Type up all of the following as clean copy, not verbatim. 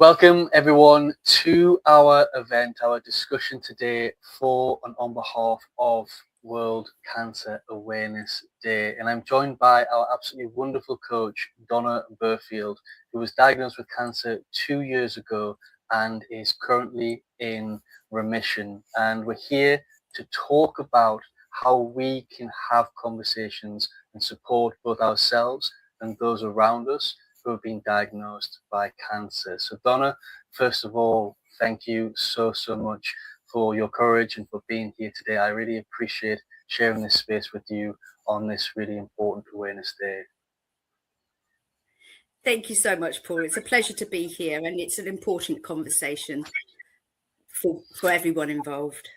Welcome everyone to our event, our discussion today for and on behalf of World Cancer Awareness Day. And I'm joined by our absolutely wonderful coach, Donna Burfield, who was diagnosed with cancer 2 years ago and is currently in remission. And we're here to talk about how we can have conversations and support both ourselves and those around us who have been diagnosed by cancer. So Donna, first of all, thank you so much for your courage and for being here today. I really appreciate sharing this space with you on this really important Awareness Day. Thank you so much, Paul. It's a pleasure to be here, and it's an important conversation for everyone involved.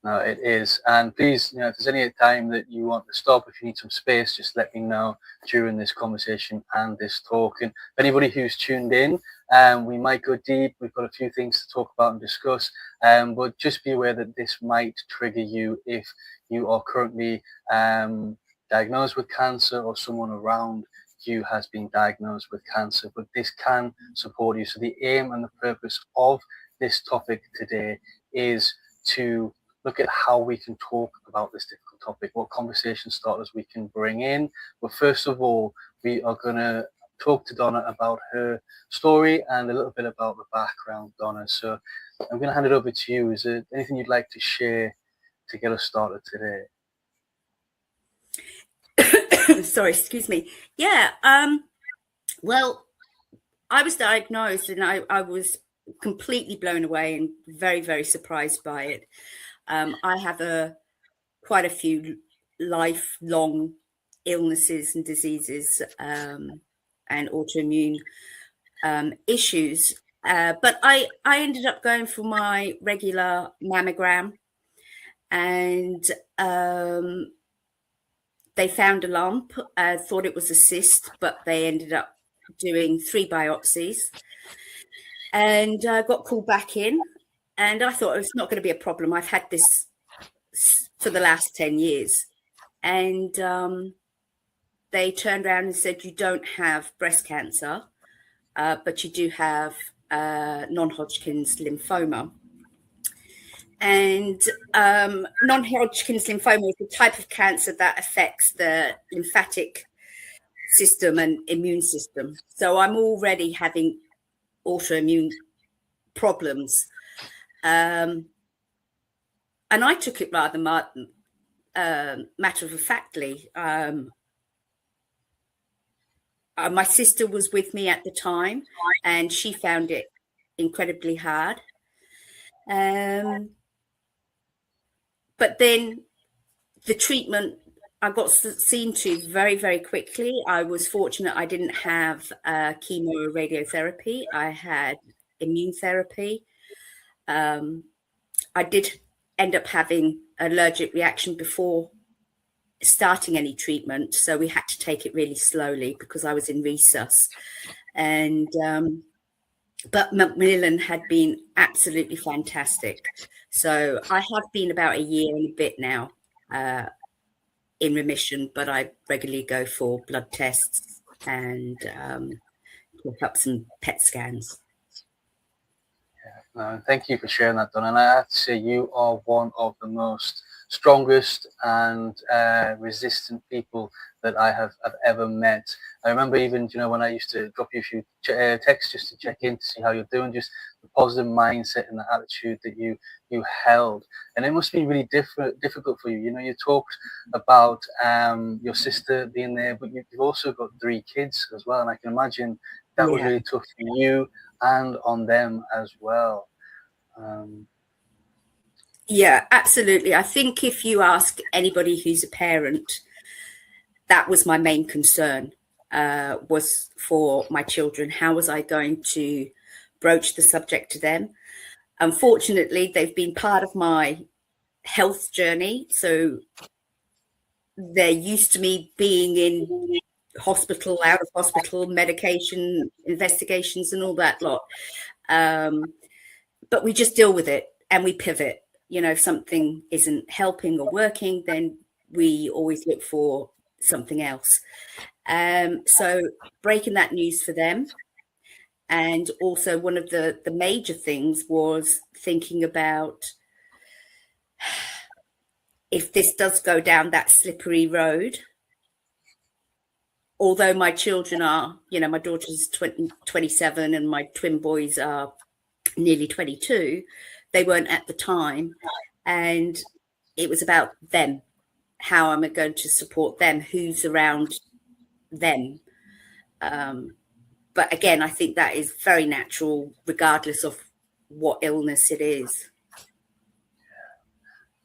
No, it is. And please, if there's any time that you want to stop, if you need some space, just let me know during this conversation and this talk. And for anybody who's tuned in, we might go deep. We've got a few things to talk about and discuss, but just be aware that this might trigger you if you are currently diagnosed with cancer or someone around you has been diagnosed with cancer, but this can support you. So the aim and the purpose of this topic today is to look at how we can talk about this difficult topic, what conversation starters we can bring in. But first of all, we are going to talk to Donna about her story and a little bit about the background, Donna. So I'm going to hand it over to you. Is there anything you'd like to share to get us started today? Sorry, excuse me. Yeah, well, I was diagnosed and I was completely blown away and very, very surprised by it. I have quite a few lifelong illnesses and diseases and autoimmune issues. But I ended up going for my regular mammogram, and they found a lump. I thought it was a cyst, but they ended up doing 3 biopsies. And I got called back in. And I thought it's not going to be a problem. I've had this for the last 10 years. And they turned around and said, you don't have breast cancer, but you do have non-Hodgkin's lymphoma. And non-Hodgkin's lymphoma is the type of cancer that affects the lymphatic system and immune system. So I'm already having autoimmune problems. And I took it rather matter of factly. My sister was with me at the time, and she found it incredibly hard. But then the treatment, I got seen to very, very quickly. I was fortunate I didn't have chemo or radiotherapy. I had immune therapy. I did end up having an allergic reaction before starting any treatment, so we had to take it really slowly because I was in resus. And but Macmillan had been absolutely fantastic. So I have been about a year and a bit now in remission, but I regularly go for blood tests and look up some PET scans. Thank you for sharing that, Donna. And I have to say, you are one of the most strongest and resistant people that I've ever met. I remember even, when I used to drop you a few texts just to check in to see how you're doing, just the positive mindset and the attitude that you held. And it must be really difficult for you. You talked about your sister being there, but you've also got 3 kids as well. And I can imagine that was really tough for you and on them as well. Yeah, absolutely. I think if you ask anybody who's a parent, that was my main concern, was for my children. How was I going to broach the subject to them? Unfortunately, they've been part of my health journey. So they're used to me being in hospital, out of hospital, medication, investigations and all that lot. But we just deal with it and we pivot. If something isn't helping or working, then we always look for something else. So breaking that news for them, And also one of the major things was thinking about, if this does go down that slippery road, although my children are, my daughter's 27 and my twin boys are nearly 22, they weren't at the time. And it was about them. How am I going to support them? Who's around them? But again, I think that is very natural, regardless of what illness it is.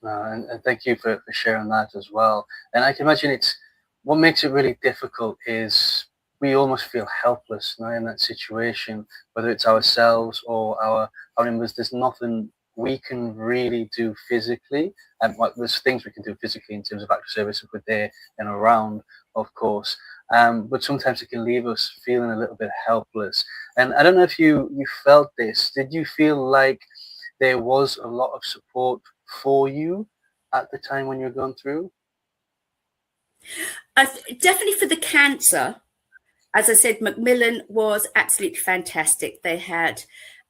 And thank you for sharing that as well. And I can imagine what makes it really difficult is we almost feel helpless now in that situation, whether it's ourselves or our members. There's nothing we can really do physically, and there's things we can do physically in terms of active service if we're there and around, of course. But sometimes it can leave us feeling a little bit helpless. And I don't know if you felt this. Did you feel like there was a lot of support for you at the time when you're going through? Definitely for the cancer. As I said, Macmillan was absolutely fantastic. They had,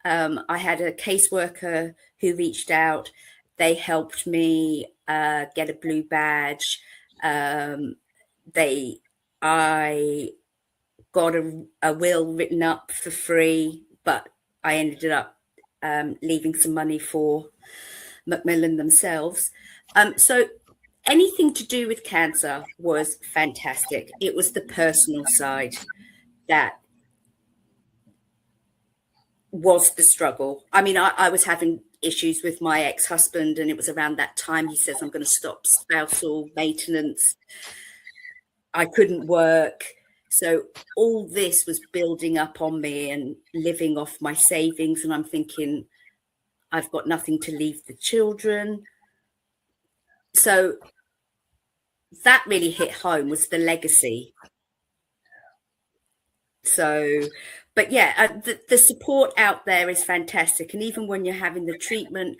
I had a caseworker who reached out. They helped me get a blue badge. I got a will written up for free, but I ended up leaving some money for Macmillan themselves. So anything to do with cancer was fantastic. It was the personal side that was the struggle. I mean, I was having issues with my ex-husband, and it was around that time he says, I'm going to stop spousal maintenance. I couldn't work. So all this was building up on me and living off my savings. And I'm thinking, I've got nothing to leave the children. So that really hit home, was the legacy. So, but yeah, the support out there is fantastic. And even when you're having the treatment,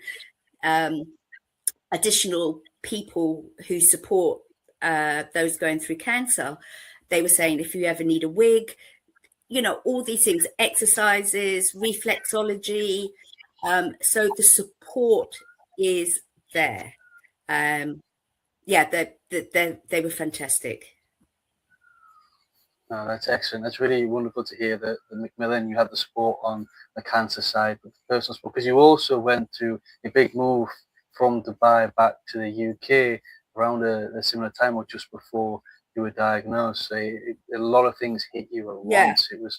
additional people who support those going through cancer, they were saying, if you ever need a wig, all these things, exercises, reflexology. So the support is there. Yeah, they were fantastic. No, that's excellent. That's really wonderful to hear that the Macmillan, you had the support on the cancer side, but the personal support, because you also went through a big move from Dubai back to the UK around a similar time or just before you were diagnosed. So a lot of things hit you at once. It was.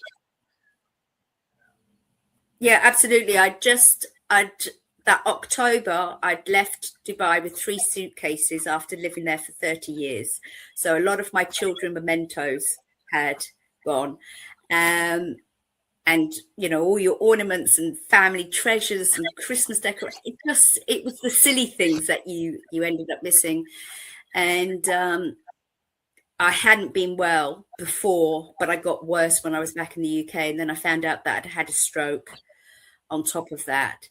Yeah, absolutely. That October, I'd left Dubai with 3 suitcases after living there for 30 years. So a lot of my children mementos had gone. And, all your ornaments and family treasures and Christmas decorations, it was the silly things that you ended up missing. And I hadn't been well before, but I got worse when I was back in the UK. And then I found out that I'd had a stroke on top of that.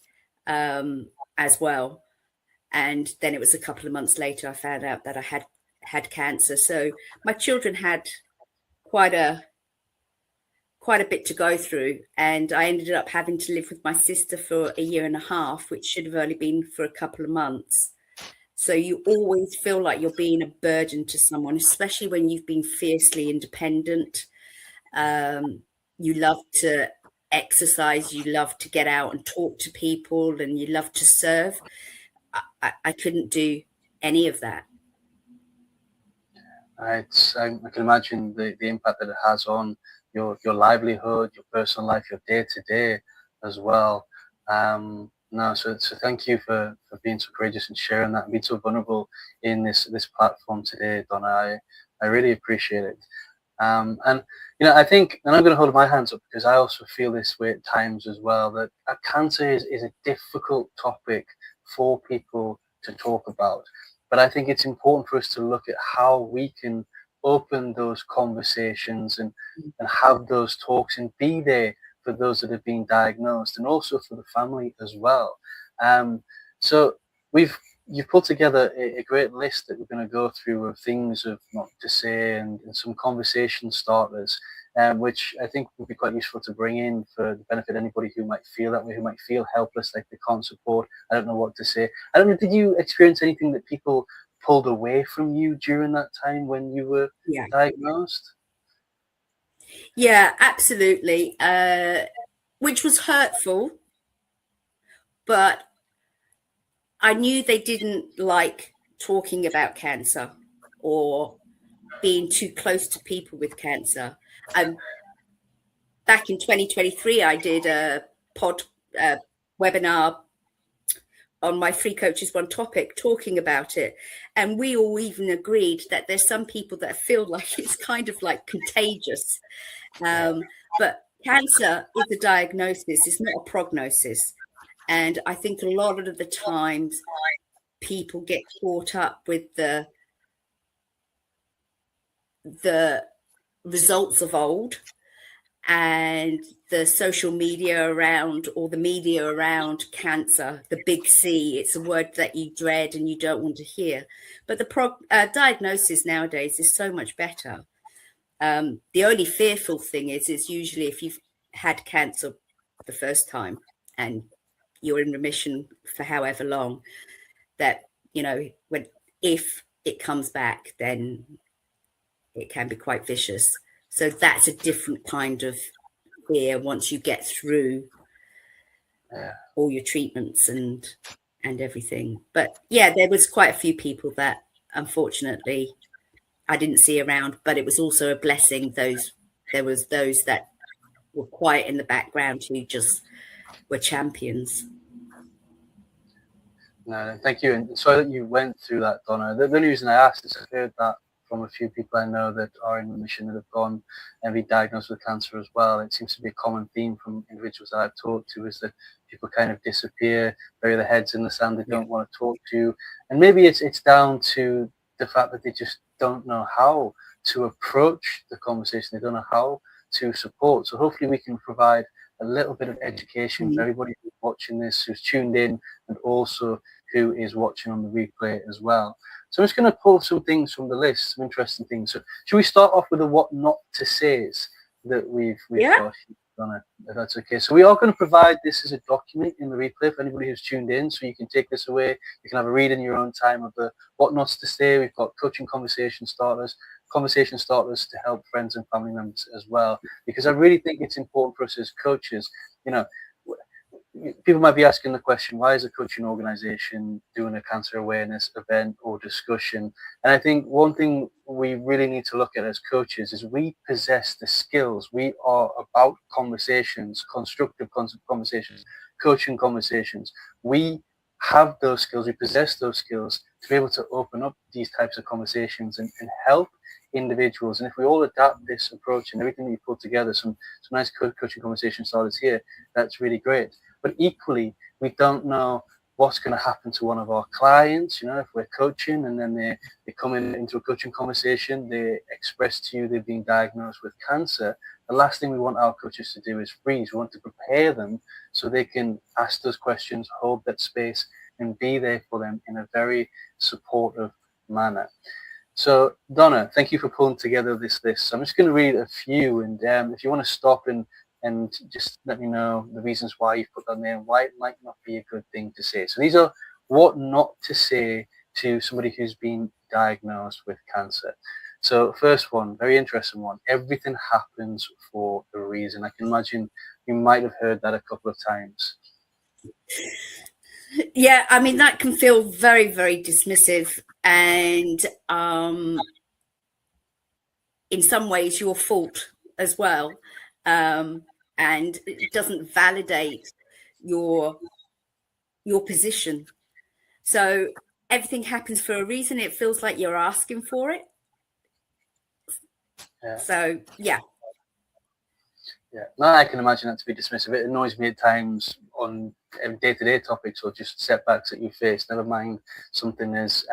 As well. And then it was a couple of months later I found out that I had cancer. So my children had quite a bit to go through, and I ended up having to live with my sister for 1.5 years, which should have only been for a couple of months. So you always feel like you're being a burden to someone, especially when you've been fiercely independent. You love to exercise, you love to get out and talk to people, and you love to serve. I couldn't do any of that. I can imagine the impact that it has on your livelihood, your personal life, your day-to-day as well. So thank you for being so courageous and sharing that and being so vulnerable in this platform today, Donna. I really appreciate it. And I think, and I'm going to hold my hands up because I also feel this way at times as well, that cancer is a difficult topic for people to talk about. But I think it's important for us to look at how we can open those conversations and have those talks and be there for those that have been diagnosed and also for the family as well. So we've you've put together a great list that we're going to go through of things of not to say and some conversation starters, which I think would be quite useful to bring in for the benefit of anybody who might feel that way, who might feel helpless, like they can't support. I don't know what to say. I don't know, did you experience anything that people pulled away from you during that time when you were diagnosed? Yeah, absolutely. Which was hurtful, but I knew they didn't like talking about cancer or being too close to people with cancer. Back in 2023, I did a webinar on my Free Coaches One topic talking about it. And we all even agreed that there's some people that feel like it's kind of like contagious. But cancer is a diagnosis, it's not a prognosis. And I think a lot of the times people get caught up with the results of old and the social media around, or the media around cancer, the big C. It's a word that you dread and you don't want to hear. But the diagnosis nowadays is so much better. The only fearful thing is usually if you've had cancer the first time and you're in remission for however long, that, you know, if it comes back, then it can be quite vicious. So that's a different kind of fear once you get through all your treatments and everything. But yeah, there was quite a few people that unfortunately I didn't see around, but it was also a blessing. There was those that were quiet in the background who just were champions. No, thank you. And sorry that you went through that, Donna. The only reason I asked is I've heard that from a few people I know that are in remission that have gone and been diagnosed with cancer as well. It seems to be a common theme from individuals that I've talked to, is that people kind of disappear, bury their heads in the sand, they don't want to talk to you. And maybe it's down to the fact that they just don't know how to approach the conversation. They don't know how to support. So hopefully we can provide a little bit of education for everybody who's watching this, who's tuned in, and also who is watching on the replay as well. So I'm just going to pull some things from the list, some interesting things. So should we start off with the what not to says that we've got, Donna, if that's okay? So we are going to provide this as a document in the replay for anybody who's tuned in, so you can take this away. You can have a read in your own time of the what not to say. We've got coaching conversation starters to help friends and family members as well, because I really think it's important for us as coaches. You know, people might be asking the question, why is a coaching organization doing a cancer awareness event or discussion? And I think one thing we really need to look at as coaches is we possess the skills. We are about conversations, constructive conversations, coaching conversations. We have those skills, we possess those skills to be able to open up these types of conversations and help individuals. And if we all adapt this approach and everything that you put together, some nice coaching conversation starters here, that's really great. But equally, we don't know what's going to happen to one of our clients. You know, if we're coaching and then they come into a coaching conversation, they express to you they've been diagnosed with cancer. The last thing we want our coaches to do is freeze. We want to prepare them so they can ask those questions, hold that space, and be there for them in a very supportive manner. So, Donna, thank you for pulling together this list. So I'm just going to read a few, and if you want to stop and just let me know the reasons why you've put that there and why it might not be a good thing to say. So these are what not to say to somebody who's been diagnosed with cancer. So first one, very interesting one. Everything happens for a reason. I can imagine you might have heard that a couple of times. Yeah, I mean, that can feel very, very dismissive, and in some ways your fault as well. And it doesn't validate your position. So everything happens for a reason. It feels like you're asking for it. So yeah. No, I can imagine that to be dismissive. It annoys me at times on day-to-day topics or just setbacks that you face, never mind something as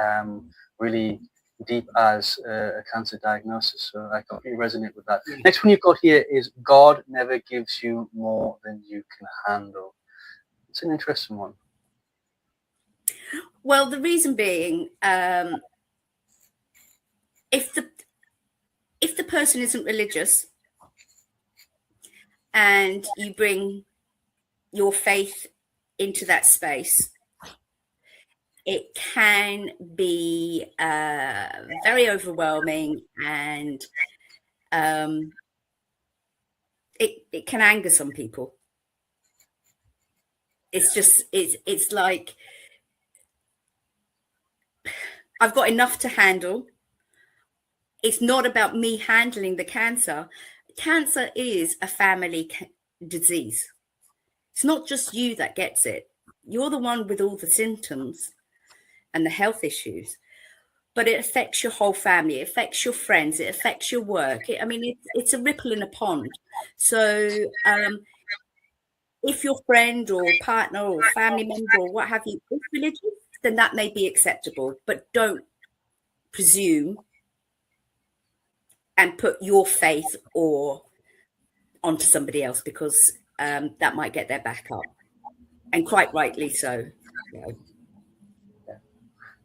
really deep as a cancer diagnosis. So I completely resonate with that. Next one you've got here is God never gives you more than you can handle. It's an interesting one. Well, the reason being, if the person isn't religious and you bring your faith into that space, it can be very overwhelming, and it can anger some people. It's like, I've got enough to handle. It's not about me handling the cancer. Cancer is a family disease. It's not just you that gets it. You're the one with all the symptoms and the health issues, but it affects your whole family. It affects your friends. It affects your work. It's a ripple in a pond. So if your friend or partner or family member or what have you is religious, then that may be acceptable, but don't presume and put your faith or onto somebody else, because that might get their back up, and quite rightly so. Yeah.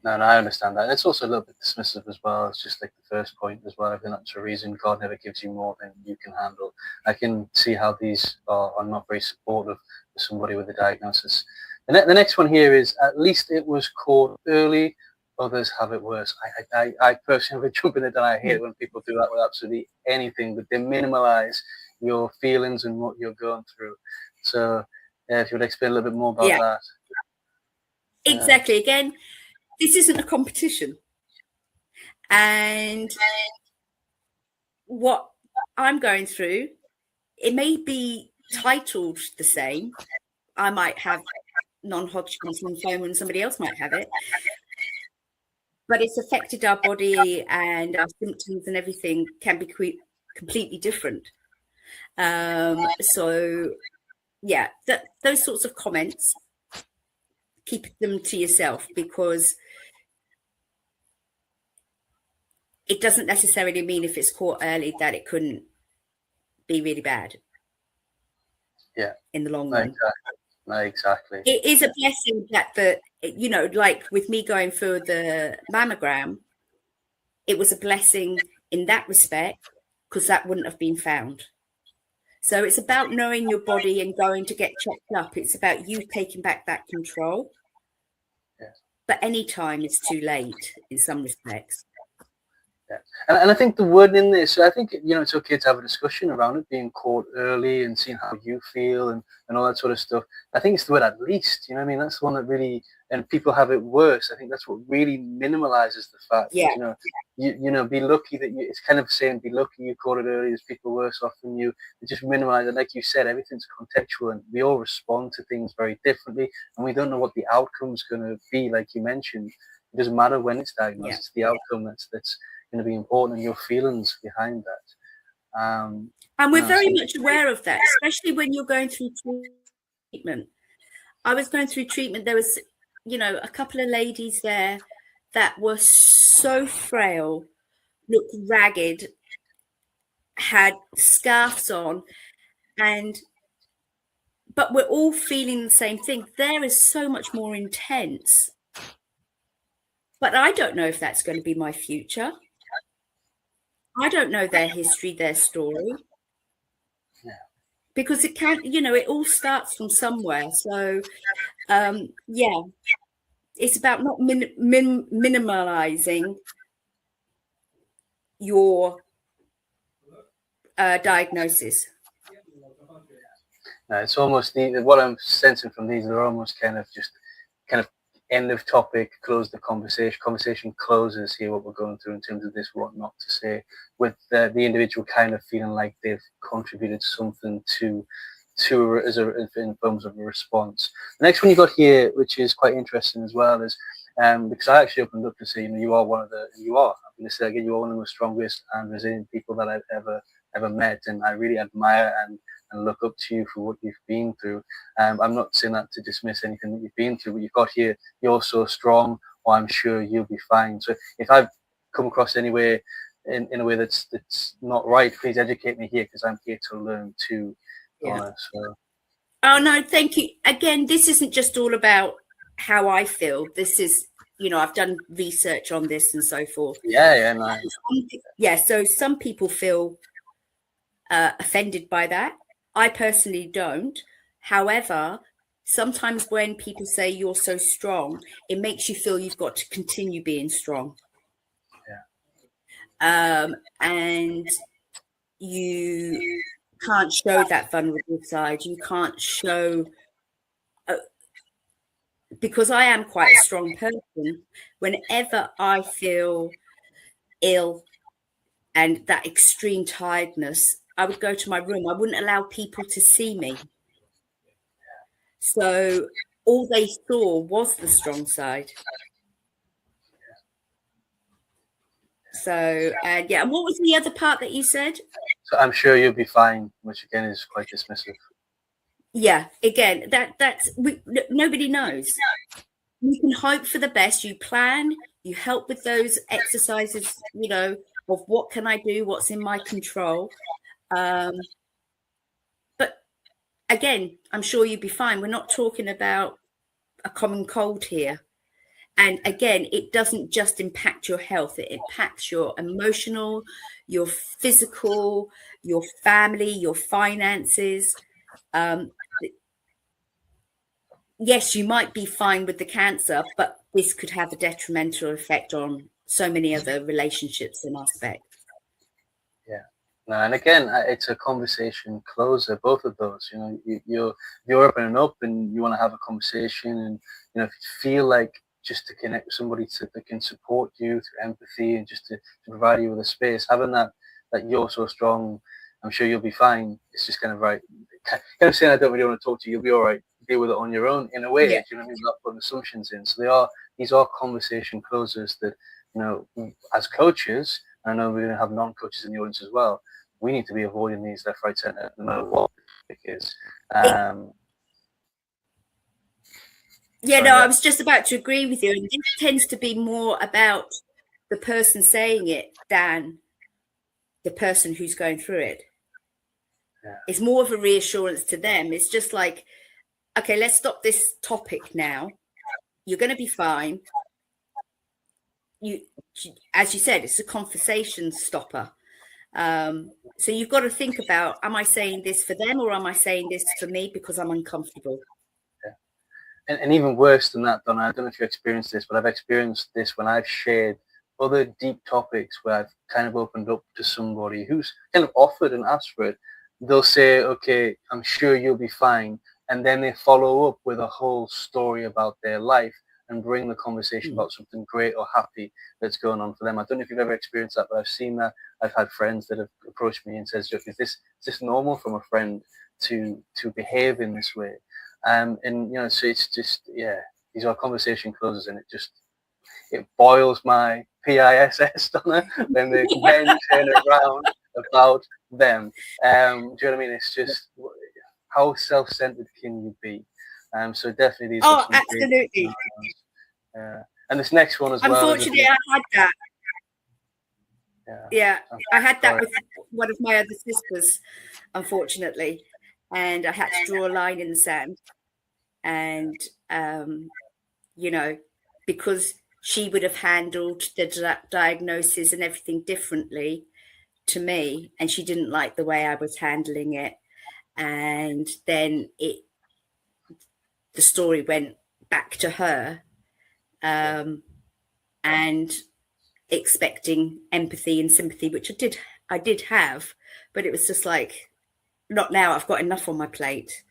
No, I understand that. It's also a little bit dismissive as well. It's just like the first point as well. I think that's a reason. God never gives you more than you can handle. I can see how these are not very supportive for somebody with a diagnosis. The next one here is, at least it was caught early. Others have it worse. I personally have a jump in it, and I hate when people do that with absolutely anything, but they minimalize your feelings and what you're going through. So if you would explain a little bit more about that. Exactly. Again, this isn't a competition. And what I'm going through, it may be titled the same. I might have non-Hodgkin's lymphoma and somebody else might have it. But it's affected our body, and our symptoms and everything can be completely different. So, yeah, those sorts of comments, keep them to yourself, because it doesn't necessarily mean if it's caught early that it couldn't be really bad. Yeah. In the long run. Exactly. It is a blessing that like with me going for the mammogram, it was a blessing in that respect, because that wouldn't have been found. So it's about knowing your body and going to get checked up. It's about you taking back that control. Yes. But any time is too late in some respects. Yeah. And I think the word in this, I think, it's okay to have a discussion around it being caught early and seeing how you feel and all that sort of stuff. I think it's the word "at least," that's the one that really, and people have it worse. I think that's what really minimalizes the fact that, be lucky that it's kind of saying, be lucky you caught it early, there's people worse off than you. It just minimalizes it. Like you said, everything's contextual, and we all respond to things very differently, and we don't know what the outcome's going to be. Like you mentioned, it doesn't matter when it's diagnosed, it's the outcome that's going to be important, and your feelings behind that. And we're very much aware of that, especially when you're going through treatment. I was going through treatment. There was, a couple of ladies there that were so frail, looked ragged, had scarves on, but we're all feeling the same thing. There is so much more intense. But I don't know if that's going to be my future. I don't know their history, their story. Yeah. Because it can't, it all starts from somewhere. So, it's about not minimalizing your diagnosis. It's almost what I'm sensing from these. They're almost kind of end of topic, close the conversation closes here, what we're going through in terms of this, what not to say, with the individual kind of feeling like they've contributed something to in terms of a response. The next one you got here, which is quite interesting as well, is because I actually opened up to say, I'm going to say again, you are one of the strongest and resilient people that I've ever met, and I really admire and look up to you for what you've been through. I'm not saying that to dismiss anything that you've been through, but you've got here, you're so strong, or I'm sure you'll be fine. So if I've come across anywhere in a way that's not right, please educate me here, because I'm here to learn too. Donna, so. Oh no, thank you. Again, this isn't just all about how I feel. This is I've done research on this and so forth. Yeah, nice. So some people feel offended by that. I personally don't. However, sometimes when people say you're so strong, it makes you feel you've got to continue being strong. Yeah. And you can't show that vulnerable side. You can't show, because I am quite a strong person. Whenever I feel ill and that extreme tiredness, I would go to my room. I wouldn't allow people to see me. So all they saw was the strong side. So, and yeah. And what was the other part that you said? So I'm sure you'll be fine, which again is quite dismissive. Yeah, again, nobody knows. You can hope for the best. You plan, you help with those exercises, of what can I do, what's in my control. But again, I'm sure you'd be fine. We're not talking about a common cold here. And again, it doesn't just impact your health. It impacts your emotional, your physical, your family, your finances. Yes, you might be fine with the cancer, but this could have a detrimental effect on so many other relationships and aspects. Yeah. No, and again, it's a conversation closer, both of those. You're opening up and you want to have a conversation, and if you feel like just to connect with somebody that can support you through empathy and just to provide you with a space, having that you're so strong, I'm sure you'll be fine. It's just kind of saying I don't really want to talk to you, you'll be all right. Deal with it on your own in a way. Yeah. Do you know what I mean? Not putting assumptions in. So these are conversation closers that, as coaches, I know we're going to have non-coaches in the audience as well, we need to be avoiding these left, right, center, no matter what it is. I was just about to agree with you. And this tends to be more about the person saying it than the person who's going through it. Yeah. It's more of a reassurance to them. It's just like, okay, let's stop this topic now. You're going to be fine. As you said, it's a conversation stopper. So you've got to think about, am I saying this for them or am I saying this for me because I'm uncomfortable? Yeah. And even worse than that, Donna, I don't know if you experienced this, but I've experienced this when I've shared other deep topics where I've kind of opened up to somebody who's kind of offered and asked for it. They'll say, okay, I'm sure you'll be fine. And then they follow up with a whole story about their life and bring the conversation about something great or happy that's going on for them. I don't know if you've ever experienced that, but I've seen that. I've had friends that have approached me and says, is this normal from a friend to behave in this way? And so it's just, these are conversation closers, and it boils my PISS, Donna, when they then turn around about them. Do you know what I mean? It's just, how self-centered can you be? So definitely these. Oh, absolutely. And this next one as well. Unfortunately, I had that. Yeah, I had that with one of my other sisters, unfortunately, and I had to draw a line in the sand. And because she would have handled the diagnosis and everything differently to me, and she didn't like the way I was handling it. And then the story went back to her, and expecting empathy and sympathy, which I did have, but it was just like, not now. I've got enough on my plate.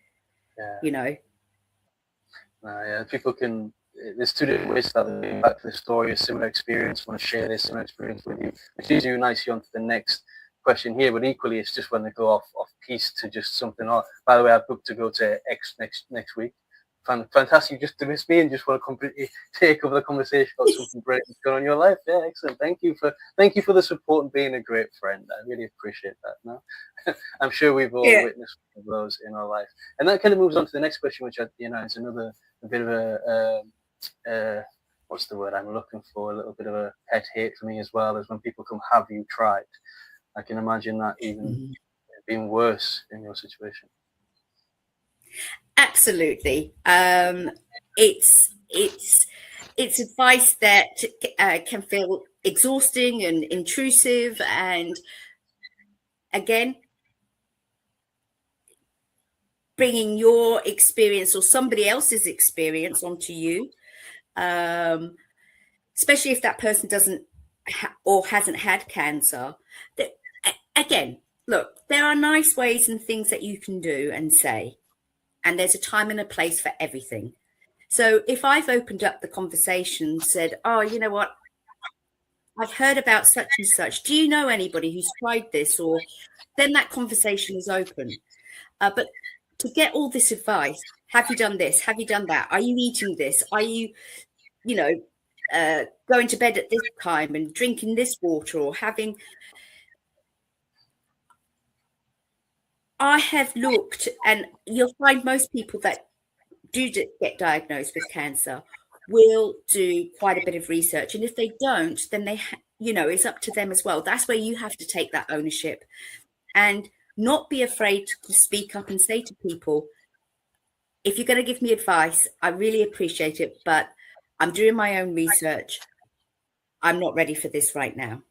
People can. There's two different ways that they back to the story, a similar experience, want to share this similar experience with you, which leads you nicely on to the next question here. But equally, it's just when they go off piece to just something. Oh, by the way, I've booked to go to X next week. Fantastic, just to miss me and just want to completely take over the conversation about something great that's going on in your life. Yeah, excellent. Thank you for the support and being a great friend. I really appreciate that. No, I'm sure we've all witnessed one of those in our life, and that kind of moves on to the next question, which is another bit of a what's the word I'm looking for? A little bit of a pet hate for me as well, is when people come, have you tried? I can imagine that even being worse in your situation. Absolutely. it's advice that can feel exhausting and intrusive, and again, bringing your experience or somebody else's experience onto you, especially if that person doesn't or hasn't had cancer. Again, look, there are nice ways and things that you can do and say, and there's a time and a place for everything. So if I've opened up the conversation, said, oh, you know what, I've heard about such and such, do you know anybody who's tried this? Or then that conversation is open. But to get all this advice, have you done this? Have you done that? Are you eating this? Are you, going to bed at this time and drinking this water or having... I have looked, and you'll find most people that do get diagnosed with cancer will do quite a bit of research. And if they don't, then they, it's up to them as well. That's where you have to take that ownership and not be afraid to speak up and say to people, if you're going to give me advice, I really appreciate it, but I'm doing my own research. I'm not ready for this right now.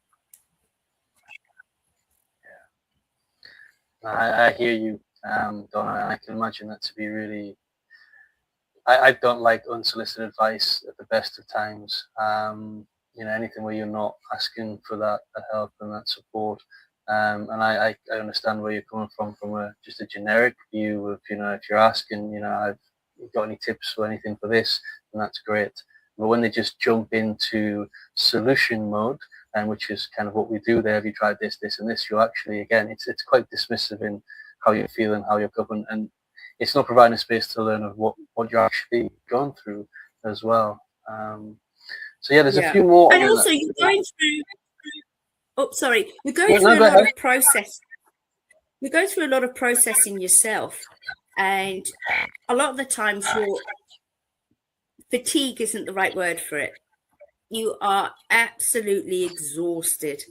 I hear you, Donna. I can imagine that to be really... I don't like unsolicited advice at the best of times. Anything where you're not asking for that help and that support. And I understand where you're coming from just a generic view of, if you're asking, I've got any tips or anything for this, then that's great. But when they just jump into solution mode, and which is kind of what we do there, have you tried this, this, and this? You actually, again, it's quite dismissive in how you're feeling, how you're coping, and it's not providing a space to learn of what you're actually gone through as well. So yeah, there's a few more. And also, you're going through. Oh, sorry, you're going through a lot of process. You go through a lot of processing yourself, and a lot of the times your fatigue isn't the right word for it. You are absolutely exhausted.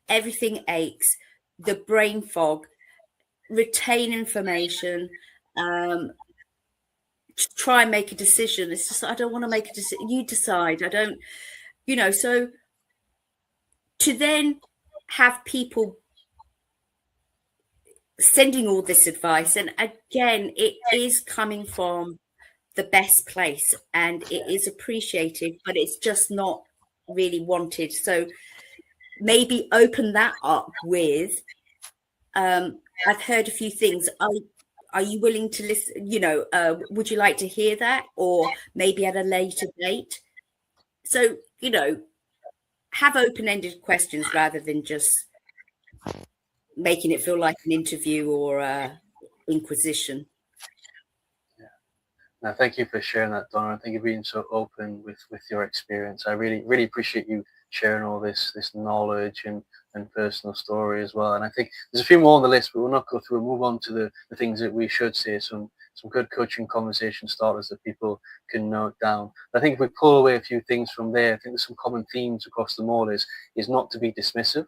Everything aches. The brain fog. Retain information. Try and make a decision. It's just, I don't want to make a decision. You decide. I don't, so to then have people sending all this advice, and again, it is coming from the best place and it is appreciated, but it's just not really wanted. So maybe open that up with, I've heard a few things. Are you willing to listen? Would you like to hear that? Or maybe at a later date? So, have open-ended questions rather than just making it feel like an interview or inquisition. Yeah. Now, thank you for sharing that, Donna. I think you're being so open with your experience. I really, really appreciate you sharing all this knowledge and personal story as well. And I think there's a few more on the list, but we'll not go through. We'll move on to the things that we should say, some good coaching conversation starters that people can note down. But I think if we pull away a few things from there, I think there's some common themes across them all is not to be dismissive,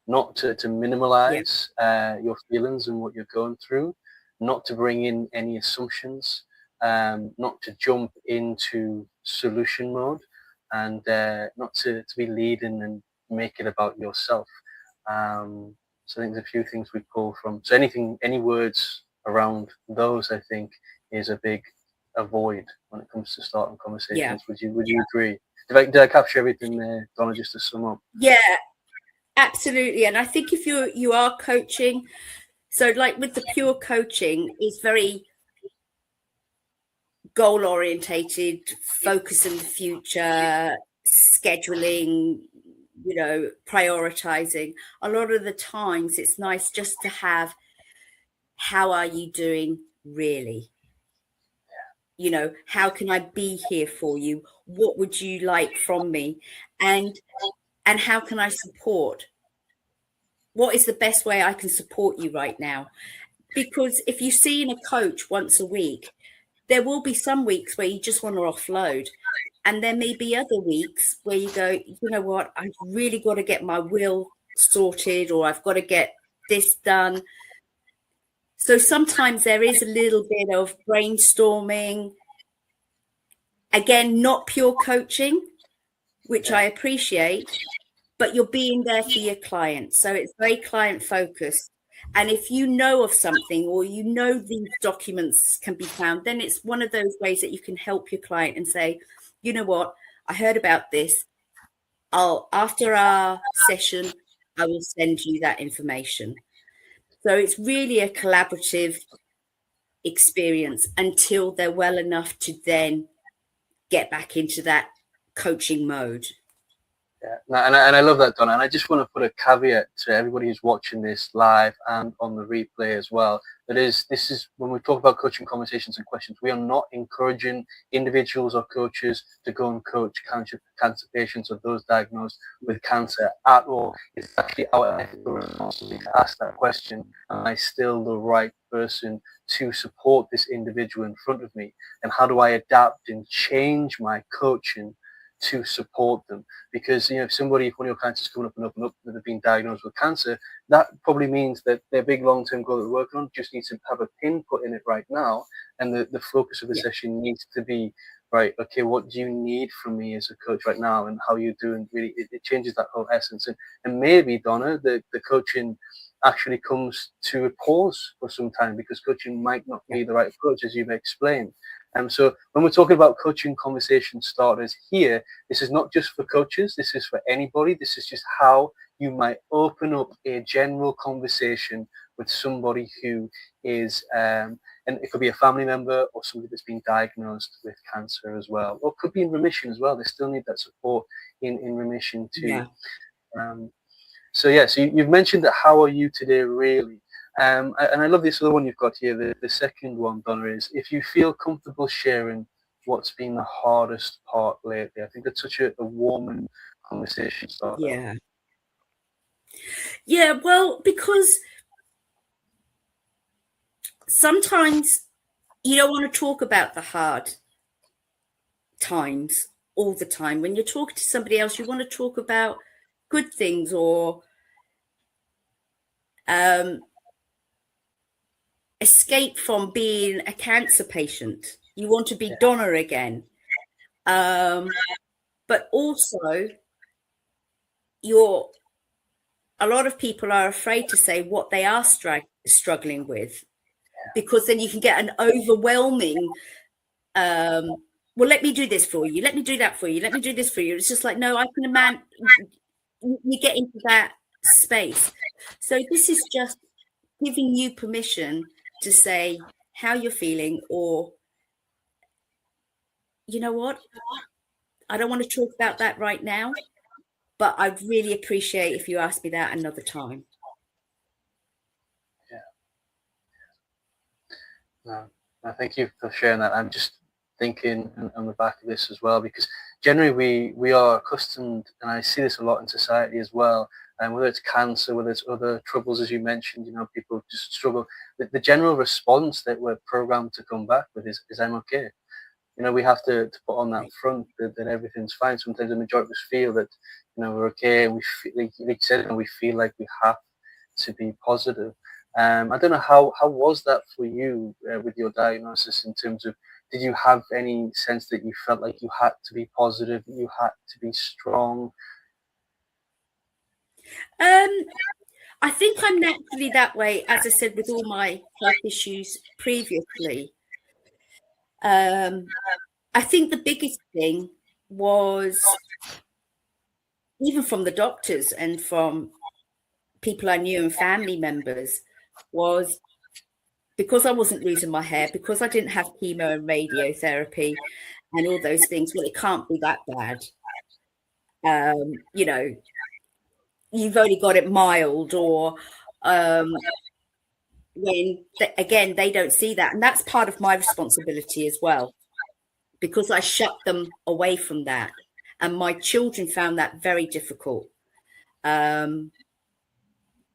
not to minimalize your feelings and what you're going through, not to bring in any assumptions, not to jump into solution mode, and not to be leading and make it about yourself. So I think there's a few things we pull from. So any words around those, I think, is a big avoid when it comes to starting conversations. Yeah. Would you agree? Did I capture everything there, Donna, just to sum up? Yeah, absolutely. And I think if you are coaching, so like with the pure coaching, is very goal orientated, focus in the future, scheduling, prioritizing. A lot of the times it's nice just to have, how are you doing really? How can I be here for you? What would you like from me? And how can I support? What is the best way I can support you right now? Because if you're seeing a coach once a week, there will be some weeks where you just want to offload. And there may be other weeks where you go, you know what, I've really got to get my will sorted, or I've got to get this done. So sometimes there is a little bit of brainstorming, Again, not pure coaching, which I appreciate, but you're being there for your client. So it's very client focused. And if you know of something, or you know these documents can be found, then it's one of those ways that you can help your client and say, you know what, I heard about this. After our session, I will send you that information. So it's really a collaborative experience until they're well enough to then get back into that coaching mode. Yeah, and I love that, Donna. And I just want to put a caveat to everybody who's watching this live and on the replay as well. This is when we talk about coaching conversations and questions, we are not encouraging individuals or coaches to go and coach cancer patients or those diagnosed with cancer at all. It's actually our ethical responsibility to ask that question: am I still the right person to support this individual in front of me? And how do I adapt and change my coaching to support them? Because if one of your clients is coming up and up and up that have been diagnosed with cancer, that probably means that their big long-term goal that they're working on just needs to have a pin put in it right now, and the focus of the session needs to be, right, okay, what do you need from me as a coach right now, and how you're doing. Really, it changes that whole essence. And maybe, Donna, the coaching actually comes to a pause for some time, because coaching might not be the right approach, as you've explained. So when we're talking about coaching conversation starters here, this is not just for coaches, this is for anybody. This is just how you might open up a general conversation with somebody who is, and it could be a family member or somebody that's been diagnosed with cancer as well, or could be in remission as well. They still need that support in remission too. So you've mentioned that how are you today, really? And I love this other one you've got here. The second one, Donna, is if you feel comfortable sharing what's been the hardest part lately. I think that's such a warm conversation starter. Yeah, well, because sometimes you don't want to talk about the hard times all the time. When you're talking to somebody else, you want to talk about good things, or escape from being a cancer patient. You want to be Donna again. But also, a lot of people are afraid to say what they are struggling with, because then you can get an overwhelming, well, let me do this for you. Let me do that for you. Let me do this for you. It's just like, no, I can imagine you get into that space. So this is just giving you permission to say how you're feeling, or, you know what, I don't want to talk about that right now, but I'd really appreciate if you ask me that another time. No, thank you for sharing that. I'm just thinking on the back of this as well, because generally we are accustomed, and I see this a lot in society as well, and whether it's cancer, whether it's other troubles, as you mentioned, people just struggle. The general response that we're programmed to come back with is I'm okay. We have to put on that front that everything's fine. Sometimes the majority of us feel that we're okay, and we feel, like you said, we feel like we have to be positive. I don't know, how was that for you with your diagnosis, in terms of, did you have any sense that you felt like you had to be positive, you had to be strong? I think I'm naturally that way, as I said, with all my health issues previously. I think the biggest thing was, even from the doctors and from people I knew and family members, was because I wasn't losing my hair, because I didn't have chemo and radiotherapy and all those things. Well, it can't be that bad. You've only got it mild, or when again, they don't see that. And that's part of my responsibility as well, because I shut them away from that. And my children found that very difficult.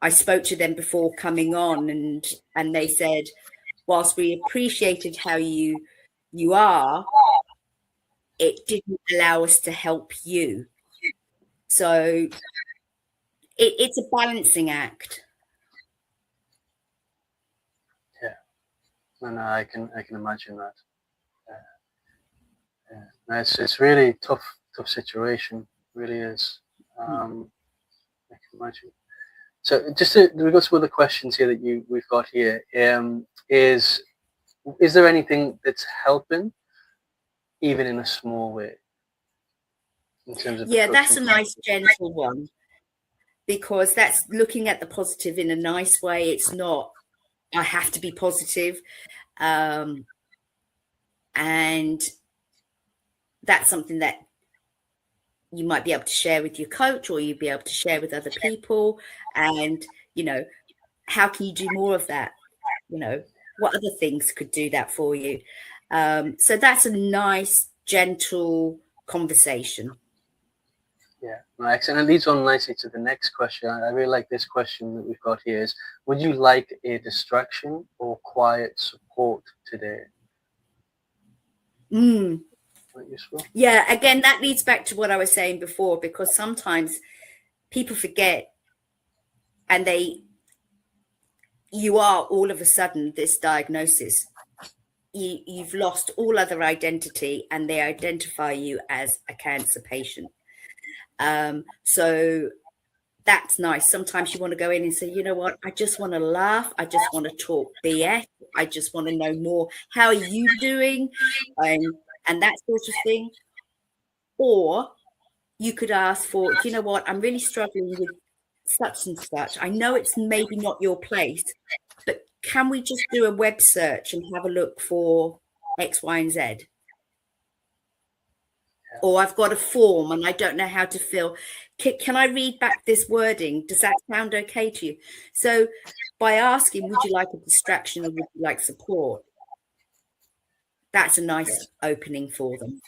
I spoke to them before coming on, and they said, whilst we appreciated how you are, it didn't allow us to help you. So it's a balancing act. Yeah, and I can imagine that. Yeah. No, it's really tough situation, really is. Mm. I can imagine. So just to, we've got some other questions here that we've got here. Is there anything that's helping, even in a small way, in terms of Yeah, that's approaching? a nice gentle one, because that's looking at the positive in a nice way. It's not, I have to be positive. And that's something that you might be able to share with your coach, or you'd be able to share with other people. And, how can you do more of that? What other things could do that for you? So that's a nice, gentle conversation. Yeah, no, excellent. And leads on nicely to the next question. I really like this question that we've got here is, would you like a distraction or quiet support today? Mm. Quite useful. Yeah, again, that leads back to what I was saying before, because sometimes people forget, and you are all of a sudden this diagnosis. You've lost all other identity, and they identify you as a cancer patient. So that's nice. Sometimes you want to go in and say, you know what, I just want to laugh. I just want to talk BS. I just want to know more. How are you doing? And that sort of thing. Or you could ask for, do you know what, I'm really struggling with such and such. I know it's maybe not your place, but can we just do a web search and have a look for X, Y, and Z? Or I've got a form and I don't know how to fill. Can I read back this wording? Does that sound okay to you? So by asking, would you like a distraction or would you like support? That's a nice opening for them.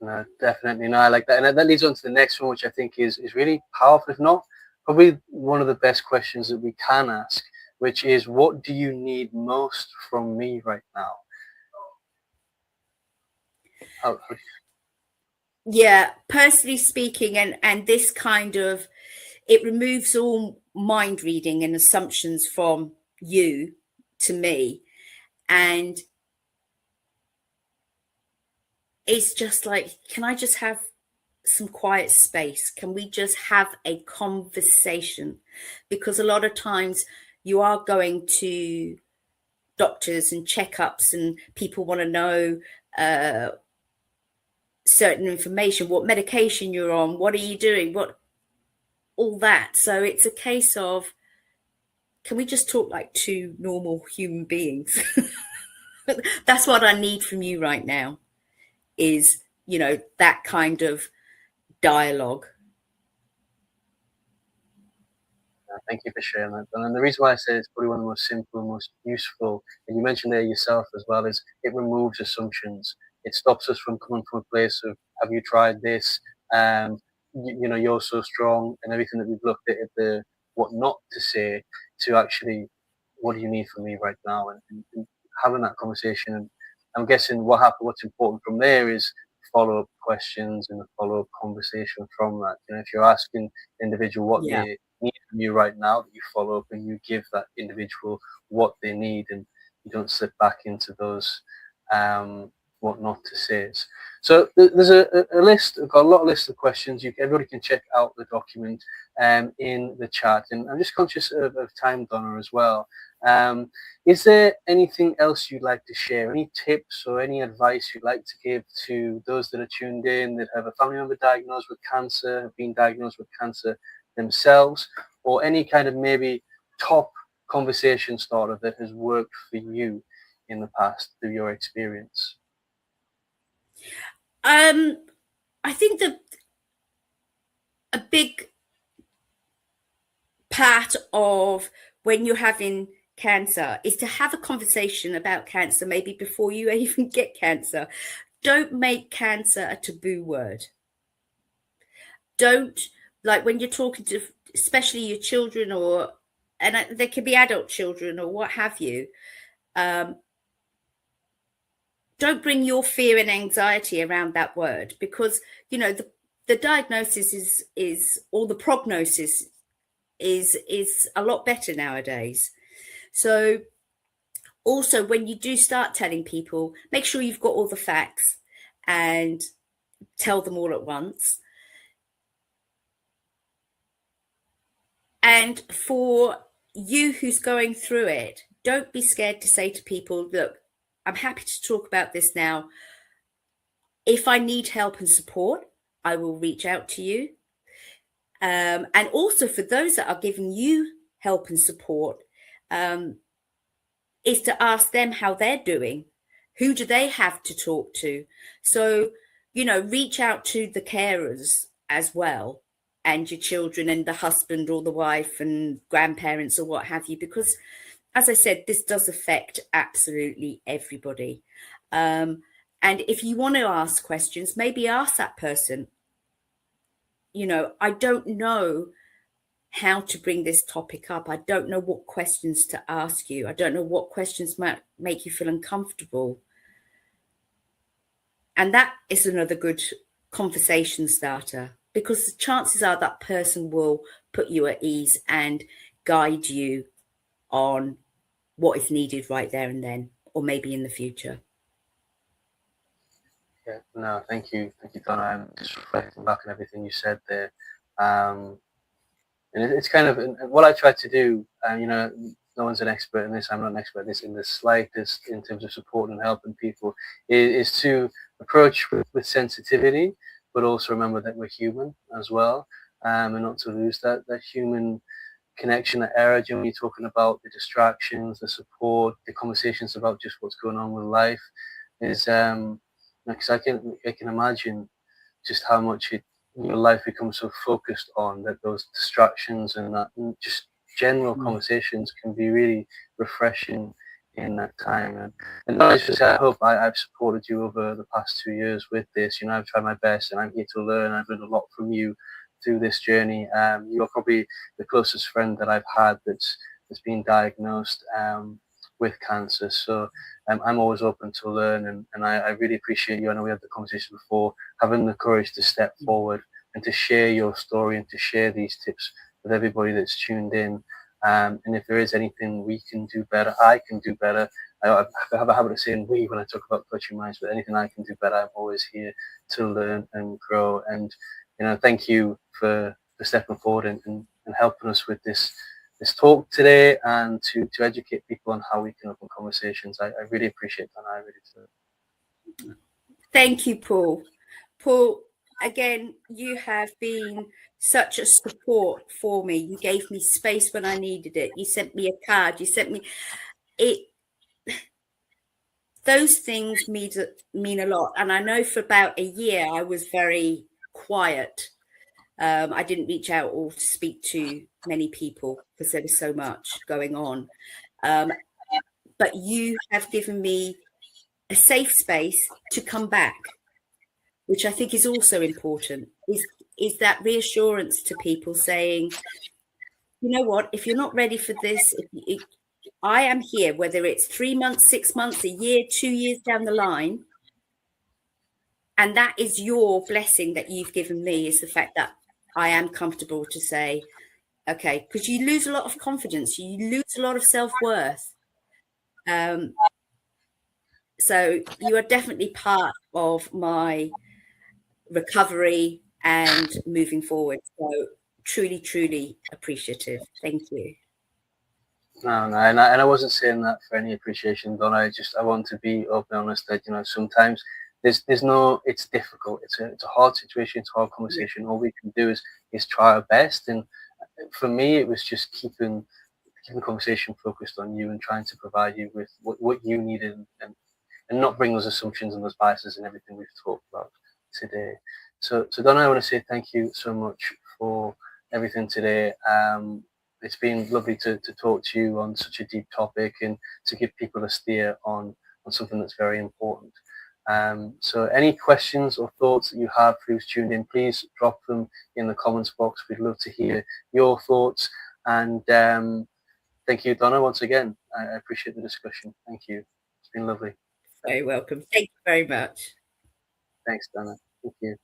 No, definitely. No, I like that. And that leads on to the next one, which I think is really powerful, if not probably one of the best questions that we can ask, which is, what do you need most from me right now? Yeah, personally speaking, and this kind of, it removes all mind reading and assumptions from you to me. And it's just like, can I just have some quiet space? Can we just have a conversation? Because a lot of times you are going to doctors and checkups, and people want to know certain information, what medication you're on, what are you doing, what, all that. So it's a case of, can we just talk like two normal human beings? That's what I need from you right now, is, that kind of dialogue. Thank you for sharing that. And the reason why I say it's probably one of the most simple and most useful, and you mentioned there yourself as well, is it removes assumptions. It stops us from coming from a place of, have you tried this? You're so strong, and everything that we've looked at the what not to say, to actually, what do you need from me right now? And having that conversation. And I'm guessing what's important from there is follow-up questions and a follow-up conversation from that. If you're asking the individual what Yeah. they need from you right now, that you follow up and you give that individual what they need, and you don't slip back into those what not to say. So there's a list. I've got a lot of list of questions. Everybody can check out the document in the chat, and I'm just conscious of time, Donna, as well. Is there anything else you'd like to share? Any tips or any advice you'd like to give to those that are tuned in, that have a family member diagnosed with cancer, have been diagnosed with cancer themselves, or any kind of maybe top conversation starter that has worked for you in the past through your experience? I think that a big part of when you're having cancer is to have a conversation about cancer, maybe before you even get cancer. Don't make cancer a taboo word. Don't, like, when you're talking to especially your children, and there can be adult children or what have you, don't bring your fear and anxiety around that word, because the diagnosis is or the prognosis is a lot better nowadays. So also, when you do start telling people, make sure you've got all the facts, and tell them all at once. And for you who's going through it, don't be scared to say to people, look, I'm happy to talk about this now. If I need help and support, I will reach out to you. And also for those that are giving you help and support, is to ask them how they're doing. Who do they have to talk to? So, reach out to the carers as well, and your children and the husband or the wife and grandparents or what have you, because as I said, this does affect absolutely everybody. And if you want to ask questions, maybe ask that person, I don't know how to bring this topic up. I don't know what questions to ask you. I don't know what questions might make you feel uncomfortable. And that is another good conversation starter, because the chances are that person will put you at ease and guide you on what is needed right there and then, or maybe in the future. Yeah, no, thank you, Donna. I'm just reflecting back on everything you said there. And it's kind of what I try to do. No one's an expert in this. I'm not an expert in this in the slightest in terms of supporting and helping people. Is to approach with sensitivity, but also remember that we're human as well, and not to lose that human connection, that energy when you're talking about the distractions, the support, the conversations about just what's going on with life. Is because I can imagine just how much your life becomes so focused on that those distractions and that just general conversations can be really refreshing in that time. And I just say, I hope I've supported you over the past 2 years with this. I've tried my best and I'm here to learn. I've learned a lot from you through this journey. You're probably the closest friend that I've had that's been diagnosed with cancer. So I'm always open to learn, and I really appreciate you. I know we had the conversation before, having the courage to step forward and to share your story and to share these tips with everybody that's tuned in. And if there is anything we can do better, I can do better. I have a habit of saying we when I talk about coaching minds, but anything I can do better, I'm always here to learn and grow. And thank you for stepping forward and helping us with this talk today, and to educate people on how we can open conversations. I really appreciate that. I really do. Thank you, Paul. Paul, again, you have been such a support for me. You gave me space when I needed it. You sent me a card. You sent me it. Those things mean a lot. And I know for about a year I was very quiet. I didn't reach out or speak to many people because there was so much going on. But you have given me a safe space to come back, which I think is also important, is that reassurance to people saying, you know what, if you're not ready for this, I am here, whether it's 3 months, 6 months, a year, 2 years down the line. And that is your blessing that you've given me, is the fact that I am comfortable to say, okay, because you lose a lot of confidence, you lose a lot of self-worth. So you are definitely part of my recovery and moving forward. So truly, truly appreciative. Thank you. No, and I wasn't saying that for any appreciation, Donna. I want to be open and honest that sometimes there's no, it's difficult. It's a hard situation. It's a hard conversation. All we can do is try our best. And for me, it was just keeping the conversation focused on you and trying to provide you with what you needed, and not bring those assumptions and those biases and everything we've talked about today. So Donna, I want to say thank you so much for everything today. It's been lovely to talk to you on such a deep topic and to give people a steer on something that's very important. So any questions or thoughts that you have for who's tuned in, please drop them in the comments box. We'd love to hear your thoughts. And thank you, Donna, once again. I appreciate the discussion. Thank you. It's been lovely. Very welcome. Thank you very much. Thanks, Donna. Thank you.